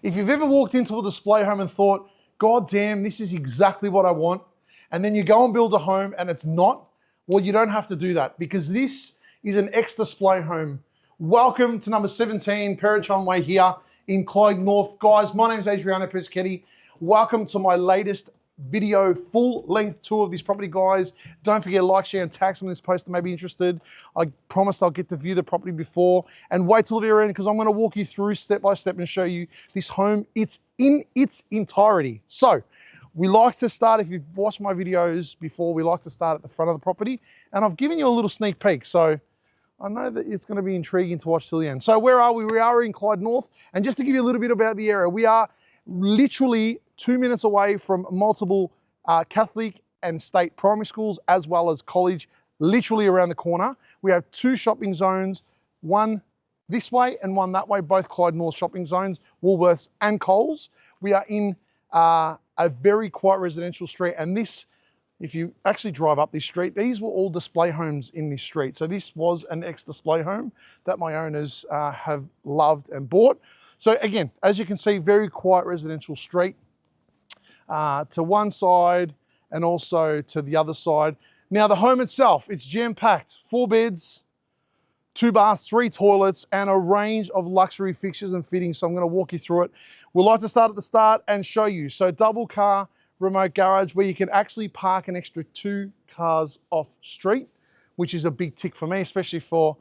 If you've ever walked into a display home and thought, God damn, this is exactly what I want, and then you go and build a home and it's not, well, you don't have to do that because this is an ex-display home. Welcome to number 17, Percheron Way here in Clyde North. Guys, my name is Adriano Percheron. Welcome to my latest video, full-length tour of this property, guys. Don't forget to like, share, and tag some of this post that may be interested. I promised I'll get to view the property before, and wait till the very end because I'm going to walk you through step by step and show you this home. It's in its entirety. So we like to start, if you've watched my videos before, we like to start at the front of the property, and I've given you a little sneak peek. So I know that it's going to be intriguing to watch till the end. So where are we? We are in Clyde North, and just to give you a little bit about the area, we are literally 2 minutes away from multiple Catholic and state primary schools, as well as college, literally around the corner. We have 2 shopping zones, one this way and one that way, both Clyde North shopping zones, Woolworths and Coles. We are in a very quiet residential street, and this, if you actually drive up this street, these were all display homes in this street. So this was an ex-display home that my owners have loved and bought. So again, as you can see, very quiet residential street to one side and also to the other side. Now the home itself, it's jam-packed, 4 beds, 2 baths, 3 toilets, and a range of luxury fixtures and fittings. So I'm going to walk you through it. We'd like to start at the start and show you. So double car remote garage where you can actually park an extra 2 cars off street, which is a big tick for me, especially for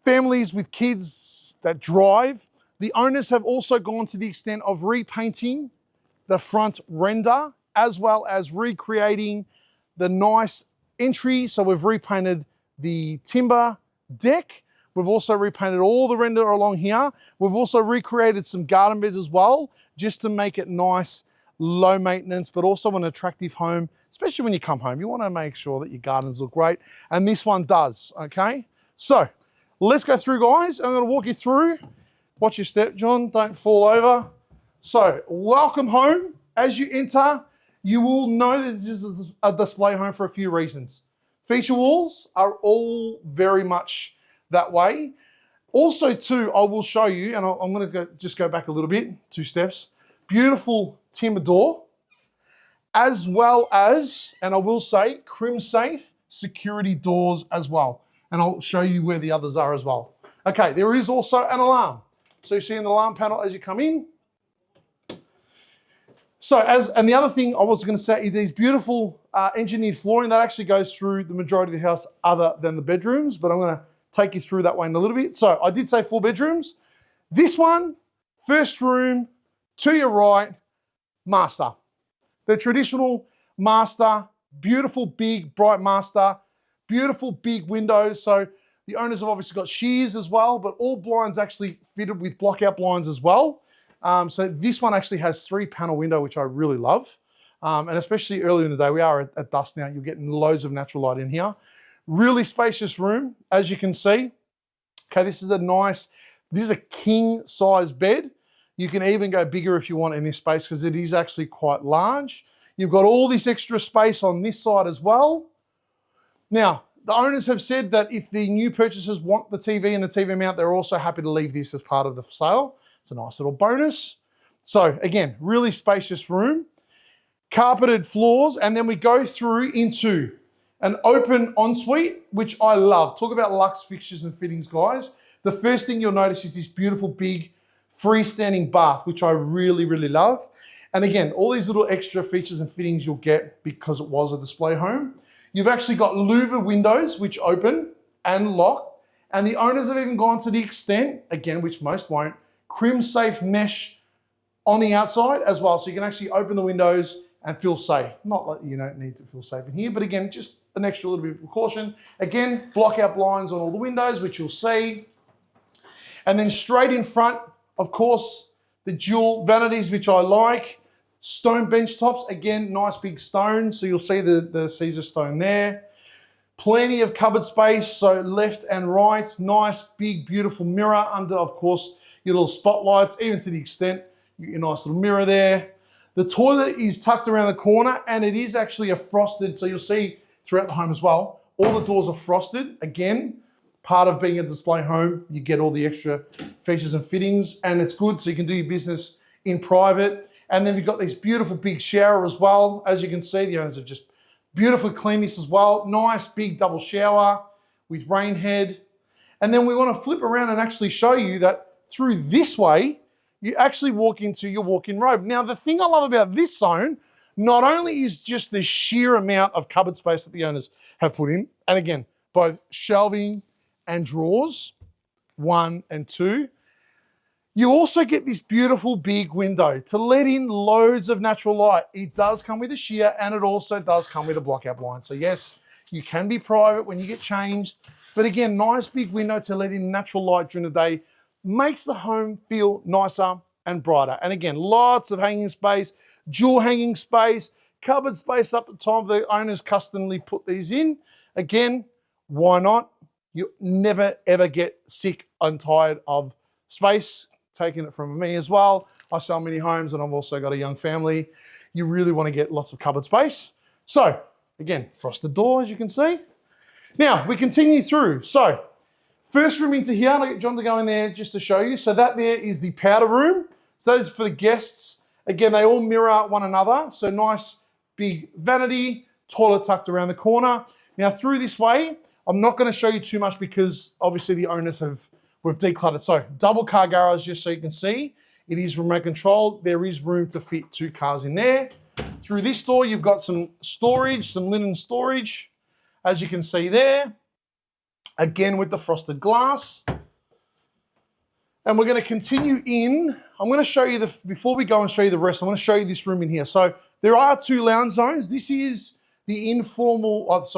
families with kids that drive. The owners have also gone to the extent of repainting the front render, as well as recreating the nice entry. So we've repainted the timber deck. We've also repainted all the render along here. We've also recreated some garden beds as well, just to make it nice, low maintenance, but also an attractive home, especially when you come home. You want to make sure that your gardens look great, and this one does, okay? So let's go through, guys. I'm going to walk you through. Watch your step, John, don't fall over. So welcome home. As you enter, you will know that this is a display home for a few reasons. Feature walls are all very much that way. Also too, I will show you, and I'm going to just go back a little bit, 2 steps. Beautiful timber door, as well as, and I will say, crim safe security doors as well. And I'll show you where the others are as well. Okay, there is also an alarm. So you see an alarm panel as you come in. So and the other thing I was going to say, these beautiful engineered flooring that actually goes through the majority of the house other than the bedrooms, but I'm going to take you through that way in a little bit. So I did say 4 bedrooms. This one, first room, to your right, master. The traditional master, beautiful big bright master, beautiful big windows. So the owners have obviously got shears as well, but all blinds actually fitted with block-out blinds as well. So this one actually has 3-panel window, which I really love. And especially early in the day, we are at dusk now, you're getting loads of natural light in here. Really spacious room, as you can see. Okay, this is a king size bed. You can even go bigger if you want in this space because it is actually quite large. You've got all this extra space on this side as well. Now, the owners have said that if the new purchasers want the TV and the TV mount, they're also happy to leave this as part of the sale. It's a nice little bonus. So again, really spacious room, carpeted floors, and then we go through into an open ensuite, which I love. Talk about luxe fixtures and fittings, guys. The first thing you'll notice is this beautiful big freestanding bath, which I really, really love. And again, all these little extra features and fittings you'll get because it was a display home. You've actually got louver windows, which open and lock. And the owners have even gone to the extent, again, which most won't, crim safe mesh on the outside as well. So you can actually open the windows and feel safe. Not that you don't need to feel safe in here, but again, just an extra little bit of precaution. Again, block out blinds on all the windows, which you'll see. And then straight in front, of course, the dual vanities, which I like. Stone bench tops, again, nice big stone. So you'll see the Caesar stone there. Plenty of cupboard space, so left and right. Nice, big, beautiful mirror under, of course, your little spotlights, even to the extent, your nice little mirror there. The toilet is tucked around the corner and it is actually a frosted, so you'll see throughout the home as well, all the doors are frosted. Again, part of being a display home, you get all the extra features and fittings, and it's good so you can do your business in private. And then we've got this beautiful big shower as well. As you can see, the owners have just beautifully cleaned this as well. Nice big double shower with rain head. And then we want to flip around and actually show you that through this way, you actually walk into your walk-in robe. Now, the thing I love about this zone, not only is just the sheer amount of cupboard space that the owners have put in, and again, both shelving and drawers, 1 and 2, you also get this beautiful big window to let in loads of natural light. It does come with a sheer and it also does come with a blockout blind. So yes, you can be private when you get changed, but again, nice big window to let in natural light during the day makes the home feel nicer and brighter. And again, lots of hanging space, dual hanging space, cupboard space up the top. The owners customly put these in. Again, why not? You never ever get sick and tired of space. Taking it from me as well. I sell many homes and I've also got a young family. You really want to get lots of cupboard space. So again, frosted door, as you can see. Now we continue through. So first room into here, I'll get John to go in there just to show you. So that there is the powder room. So that is for the guests. Again, they all mirror one another. So nice big vanity, toilet tucked around the corner. Now through this way, I'm not going to show you too much because obviously the owners we've decluttered. So double car garage, just so you can see. It is remote controlled. There is room to fit 2 cars in there. Through this door, you've got some storage, some linen storage, as you can see there. Again, with the frosted glass. And we're going to continue in. I'm going to show you before we go and show you the rest, I'm going to show you this room in here. So there are 2 lounge zones. This is the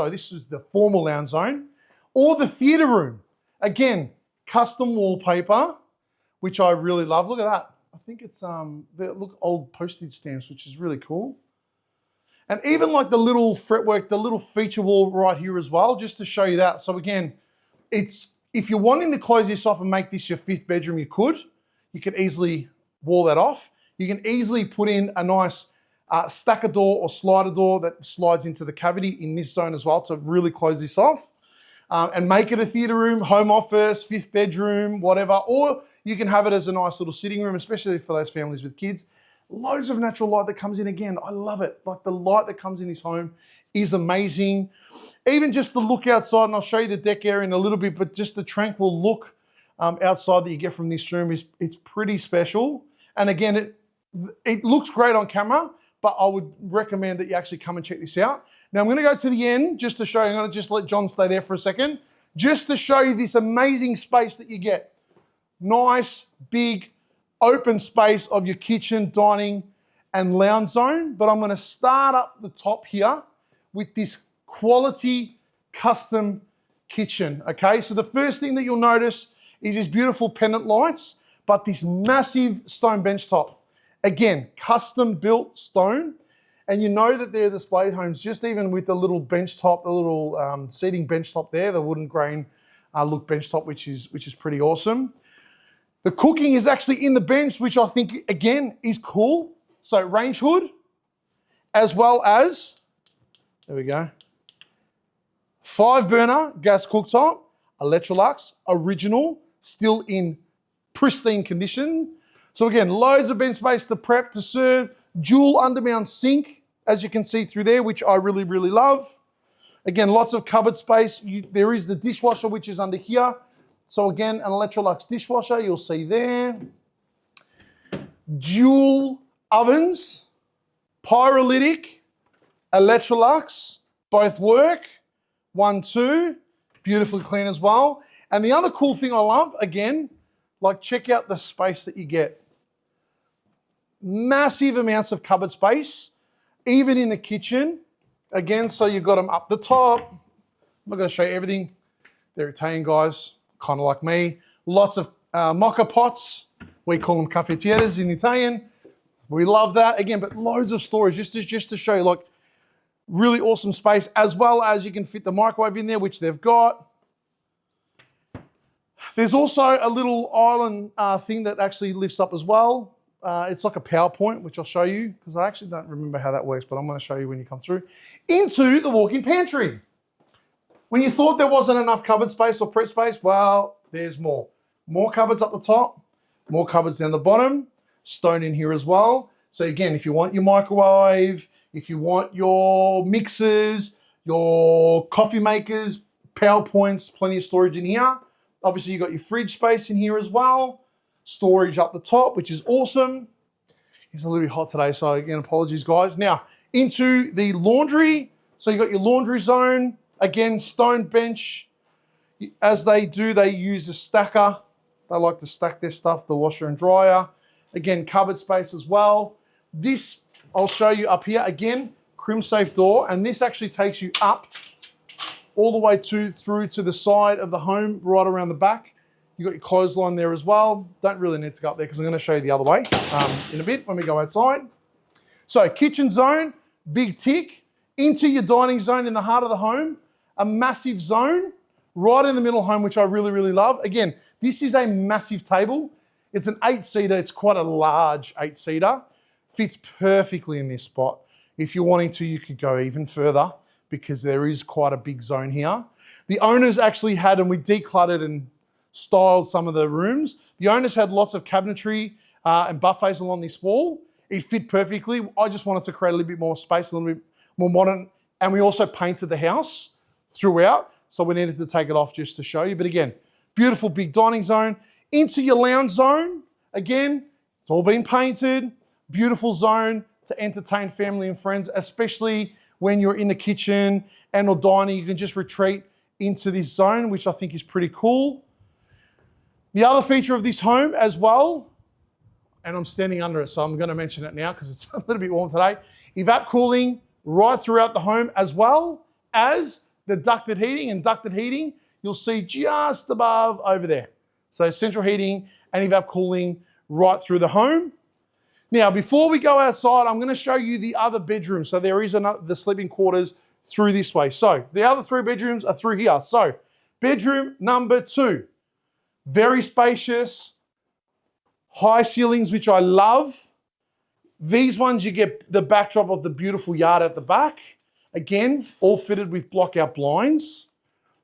this is the formal lounge zone, or the theater room. Again, custom wallpaper, which I really love. Look at that. I think it's look, old postage stamps, which is really cool. And even like the little fretwork, the little feature wall right here as well, just to show you that. So again, if you're wanting to close this off and make this your 5th bedroom, you could easily wall that off. You can easily put in a nice stacker door or slider door that slides into the cavity in this zone as well to really close this off. And make it a theatre room, home office, 5th bedroom, whatever. Or you can have it as a nice little sitting room, especially for those families with kids. Loads of natural light that comes in again. I love it. Like the light that comes in this home is amazing. Even just the look outside, and I'll show you the deck area in a little bit, but just the tranquil look outside that you get from this room it's pretty special. And again, it looks great on camera, but I would recommend that you actually come and check this out. Now I'm going to go to the end just to show you. I'm going to just let John stay there for a second, just to show you this amazing space that you get. Nice, big, open space of your kitchen, dining, and lounge zone. But I'm going to start up the top here with this quality custom kitchen. Okay, so the first thing that you'll notice is these beautiful pendant lights, but this massive stone bench top. Again, custom built stone. And you know that they're display homes, just even with the little bench top, the little seating bench top there, the wooden grain look bench top, which is pretty awesome. The cooking is actually in the bench, which I think, again, is cool. So range hood, as well as, there we go, 5-burner gas cooktop, Electrolux, original, still in pristine condition. So again, loads of bench space to prep, to serve, dual undermount sink, as you can see through there, which I really, really love. Again, lots of cupboard space. There is the dishwasher, which is under here. So again, an Electrolux dishwasher, you'll see there. Dual ovens, pyrolytic, Electrolux, both work. 1, 2, beautifully clean as well. And the other cool thing I love, again, like check out the space that you get. Massive amounts of cupboard space, even in the kitchen. Again, so you've got them up the top. I'm not going to show you everything. They're Italian guys, kind of like me. Lots of mocha pots. We call them cafetieras in Italian. We love that. Again, but loads of storage just to show you, like, really awesome space, as well as you can fit the microwave in there, which they've got. There's also a little island thing that actually lifts up as well. It's like a PowerPoint, which I'll show you, because I actually don't remember how that works, but I'm going to show you when you come through. Into the walk-in pantry. When you thought there wasn't enough cupboard space or prep space, well, there's more. More cupboards up the top, more cupboards down the bottom. stone in here as well. So again, if you want your microwave, if you want your mixers, your coffee makers, power points, plenty of storage in here. Obviously, you've got your fridge space in here as well. Storage up the top, which is awesome. It's a little bit hot today, so again, apologies, guys. Now, into the laundry. So you've got your laundry zone. Again, stone bench. As they do, they use a stacker. They like to stack their stuff, the washer and dryer. Again, cupboard space as well. This, I'll show you up here. Again, crim safe door, and this actually takes you up all the way through to the side of the home, right around the back. You've got your clothesline there as well. Don't really need to go up there because I'm going to show you the other way in a bit when we go outside. So kitchen zone, big tick. Into your dining zone in the heart of the home, a massive zone right in the middle home, which I really, really love. Again, this is a massive table. It's an 8-seater. It's quite a large 8-seater. Fits perfectly in this spot. If you're wanting to, you could go even further because there is quite a big zone here. The owners actually had, and we decluttered and styled some of the rooms. The owners had lots of cabinetry and buffets along this wall. It fit perfectly. I just wanted to create a little bit more space, a little bit more modern. And we also painted the house throughout. So we needed to take it off just to show you. But again, beautiful big dining zone. Into your lounge zone. Again, it's all been painted. Beautiful zone to entertain family and friends, especially when you're in the kitchen and or dining. You can just retreat into this zone, which I think is pretty cool. The other feature of this home as well, and I'm standing under it, so I'm going to mention it now because it's a little bit warm today. Evap cooling right throughout the home, as well as the ducted heating. And ducted heating, you'll see just above over there. So central heating and evap cooling right through the home. Now, before we go outside, I'm going to show you the other bedroom. So there is the sleeping quarters through this way. So the other 3 bedrooms are through here. So bedroom number 2, very spacious, high ceilings, which I love. These ones, you get the backdrop of the beautiful yard at the back. Again, all fitted with block-out blinds.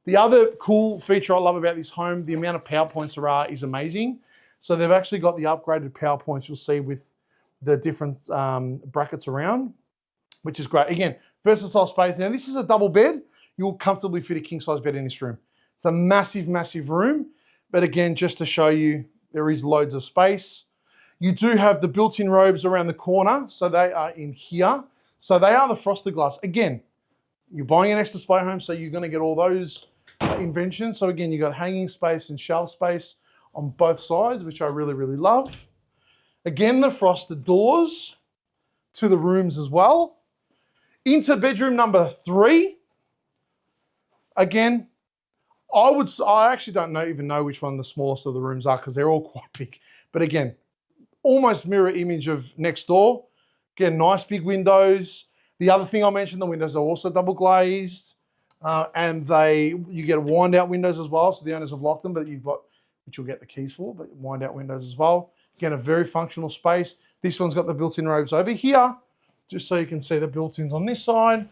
The other cool feature I love about this home, the amount of power points there are is amazing. So they've actually got the upgraded power points you'll see with the different brackets around, which is great. Again, versatile space. Now, this is a double bed. You'll comfortably fit a king-size bed in this room. It's a massive, massive room. But again, just to show you, there is loads of space. You do have the built-in robes around the corner, so they are in here. So they are the frosted glass. Again, you're buying an extra display home, so you're going to get all those inventions. So again, you've got hanging space and shelf space on both sides, which I really, really love. Again, the frosted doors to the rooms as well. Into bedroom number 3. Again, I actually don't even know which one the smallest of the rooms are because they're all quite big. But again, almost mirror image of next door. Again, nice big windows. The other thing I mentioned, the windows are also double glazed. And you get wind out windows as well. So the owners have locked them, but which you'll get the keys for, but wind out windows as well. Again, a very functional space. This one's got the built-in robes over here, just so you can see the built-ins on this side,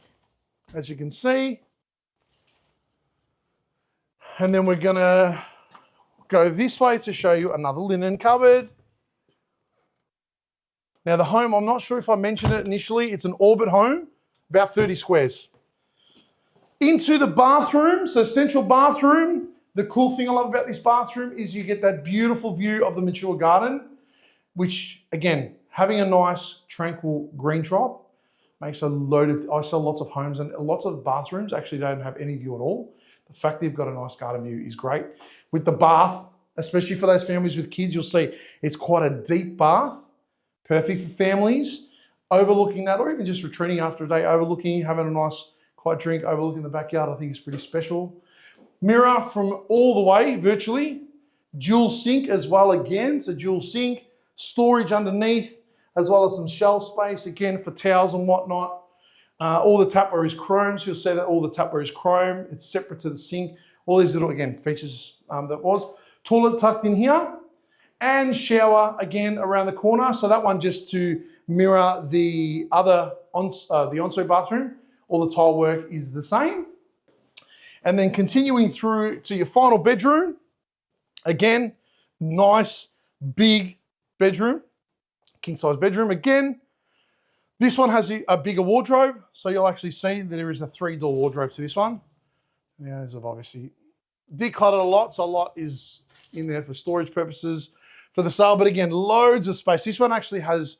as you can see. And then we're gonna go this way to show you another linen cupboard. Now the home, I'm not sure if I mentioned it initially, it's an orbit home, about 30 squares. Into the bathroom, so central bathroom. The cool thing I love about this bathroom is you get that beautiful view of the mature garden, which again, having a nice tranquil green drop makes I sell lots of homes and lots of bathrooms actually don't have any view at all. The fact that you've got a nice garden view is great. With the bath, especially for those families with kids, you'll see it's quite a deep bath, perfect for families, overlooking that, or even just retreating after a day, overlooking, having a nice quiet drink, overlooking the backyard, I think is pretty special. Mirror from all the way, virtually. Dual sink as well again, so dual sink, storage underneath, as well as some shelf space, again, for towels and whatnot. All the tapware is chrome, so you'll see that all the tapware is chrome. It's separate to the sink. All these little, again, features that was. Toilet tucked in here, and shower, again, around the corner. So that one just to mirror the other, the ensuite bathroom. All the tile work is the same. And then continuing through to your final bedroom. Again, nice, big bedroom. king size bedroom. Again, this one has a bigger wardrobe. So you'll actually see that there is a 3-door wardrobe to this one. The owners have obviously decluttered a lot. So a lot is in there for storage purposes for the sale. But again, loads of space. This one actually has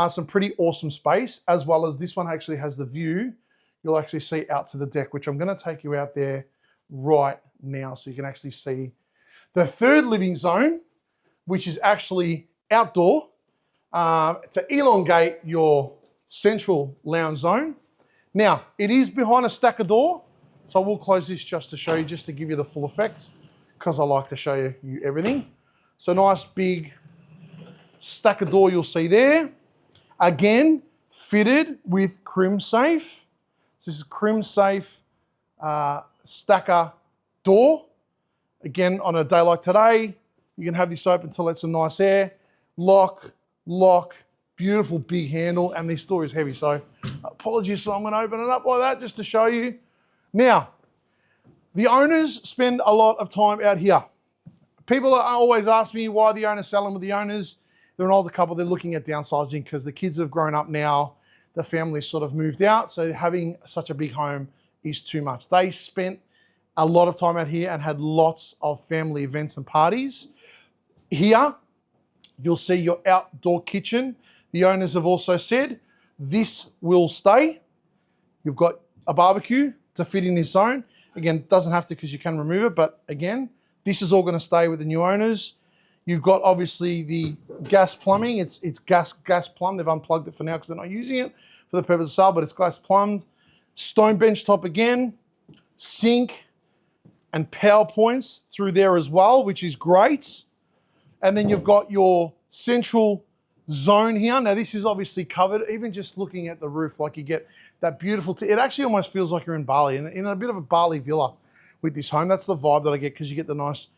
some pretty awesome space, as well as this one actually has the view. You'll actually see out to the deck, which I'm going to take you out there right now so you can actually see the third living zone, which is actually outdoor to elongate your central lounge zone. Now, it is behind a stacker door, so I will close this just to show you, just to give you the full effect, because I like to show you everything. So nice big stacker door you'll see there. Again, fitted with crim safe. So this is crim safe stacker door. Again, on a day like today, you can have this open to let some nice air. Lock, beautiful big handle, and this door is heavy. So apologies, so I'm going to open it up like that just to show you. Now, the owners spend a lot of time out here. People always ask me why the owners sell them with the owners. They're an older couple, they're looking at downsizing because the kids have grown up now, the family's sort of moved out, so having such a big home is too much. They spent a lot of time out here and had lots of family events and parties. Here, you'll see your outdoor kitchen. The owners have also said this will stay. You've got a barbecue to fit in this zone. Again, it doesn't have to because you can remove it, but again, this is all going to stay with the new owners. You've got obviously the gas plumbing. It's gas plumbed. They've unplugged it for now because they're not using it for the purpose of sale, but it's gas plumbed. Stone bench top again, sink and power points through there as well, which is great. And then you've got your central zone here. Now this is obviously covered, even just looking at the roof, like you get that beautiful, it actually almost feels like you're in Bali, in a bit of a Bali villa with this home. That's the vibe that I get because you get the nice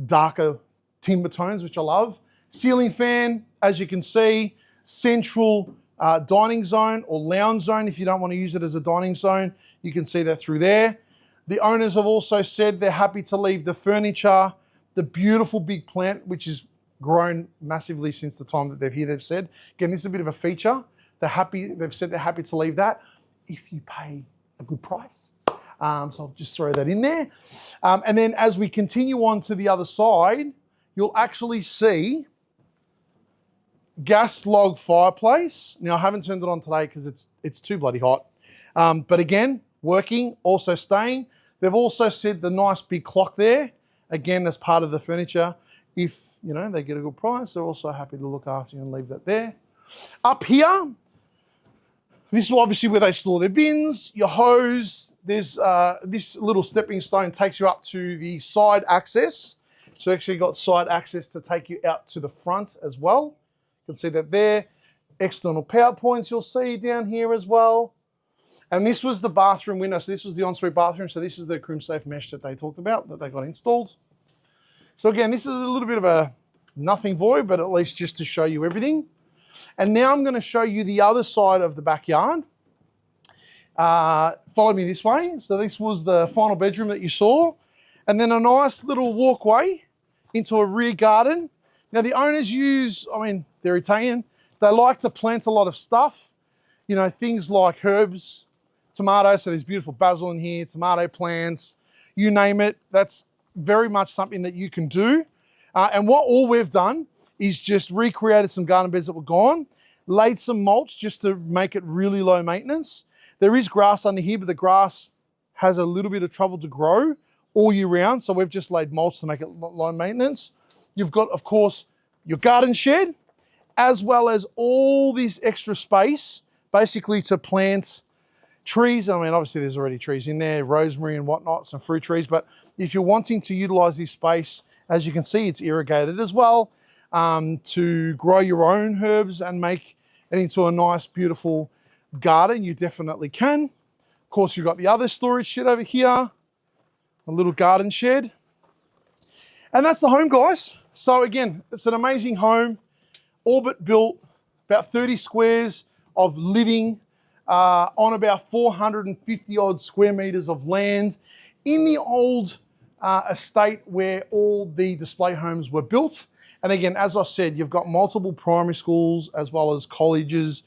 darker timber tones, which I love. Ceiling fan, as you can see, central dining zone or lounge zone. If you don't want to use it as a dining zone, you can see that through there. The owners have also said they're happy to leave the furniture, the beautiful big plant, which has grown massively since the time that they're here, they've said. Again, this is a bit of a feature. They've said they're happy to leave that if you pay a good price. So I'll just throw that in there. And then as we continue on to the other side, you'll actually see gas log fireplace. Now I haven't turned it on today because it's too bloody hot. But again, working, also staying. They've also said the nice big clock there, again, as part of the furniture. If they get a good price, they're also happy to look after you and leave that there. Up here, this is obviously where they store their bins, your hose. There's this little stepping stone takes you up to the side access. So actually got side access to take you out to the front as well. You can see that there. External power points you'll see down here as well. And this was the bathroom window. So this was the ensuite bathroom. So this is the crim safe mesh that they talked about, that they got installed. So again, this is a little bit of a nothing void, but at least just to show you everything. And now I'm going to show you the other side of the backyard. Follow me this way. So this was the final bedroom that you saw. And then a nice little walkway into a rear garden. Now the owners they're Italian. They like to plant a lot of stuff. Things like herbs, tomatoes. So there's beautiful basil in here, tomato plants, you name it. That's very much something that you can do. And what all we've done is just recreated some garden beds that were gone, laid some mulch just to make it really low maintenance. There is grass under here, but the grass has a little bit of trouble to grow all year round. So we've just laid mulch to make it low maintenance. You've got, of course, your garden shed, as well as all this extra space, basically to plant trees. Obviously there's already trees in there, rosemary and whatnot, some fruit trees. But if you're wanting to utilize this space, as you can see, it's irrigated as well, to grow your own herbs and make it into a nice, beautiful garden, you definitely can. Of course, you've got the other storage shed over here, a little garden shed. And that's the home, guys. So again, it's an amazing home, Orbit built, about 30 squares of living on about 450 odd square meters of land in the old estate where all the display homes were built. And again, as I said, you've got multiple primary schools as well as colleges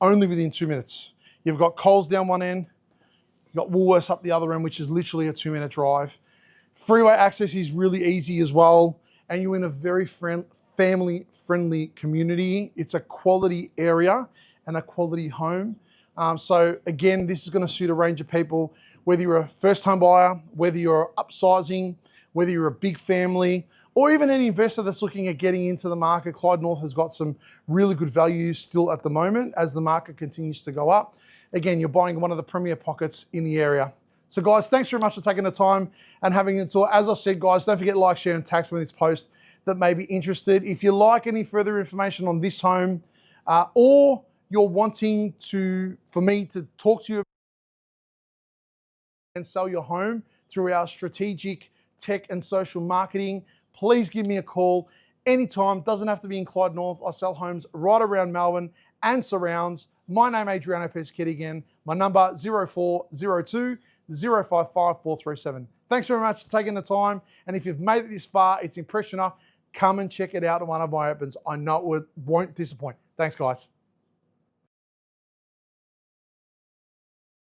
only within 2 minutes. You've got Coles down one end, you've got Woolworths up the other end, which is literally a 2-minute drive. Freeway access is really easy as well, and you're in a very family-friendly community. It's a quality area and a quality home. So again, this is going to suit a range of people, whether you're a first-home buyer, whether you're upsizing, whether you're a big family, or even any investor that's looking at getting into the market. Clyde North has got some really good value still at the moment as the market continues to go up. Again, you're buying one of the premier pockets in the area. So guys, thanks very much for taking the time and having a tour. As I said, guys, don't forget to like, share, and tag some of this post that may be interested. If you like any further information on this home, or you're wanting for me to talk to you and sell your home through our strategic tech and social marketing, please give me a call anytime. Doesn't have to be in Clyde North. I sell homes right around Melbourne and surrounds. My name is Adriano Percheron again. My number 0402 055 437. Thanks very much for taking the time. And if you've made it this far, it's impressive enough. Come and check it out at one of my opens. I know it won't disappoint. Thanks, guys.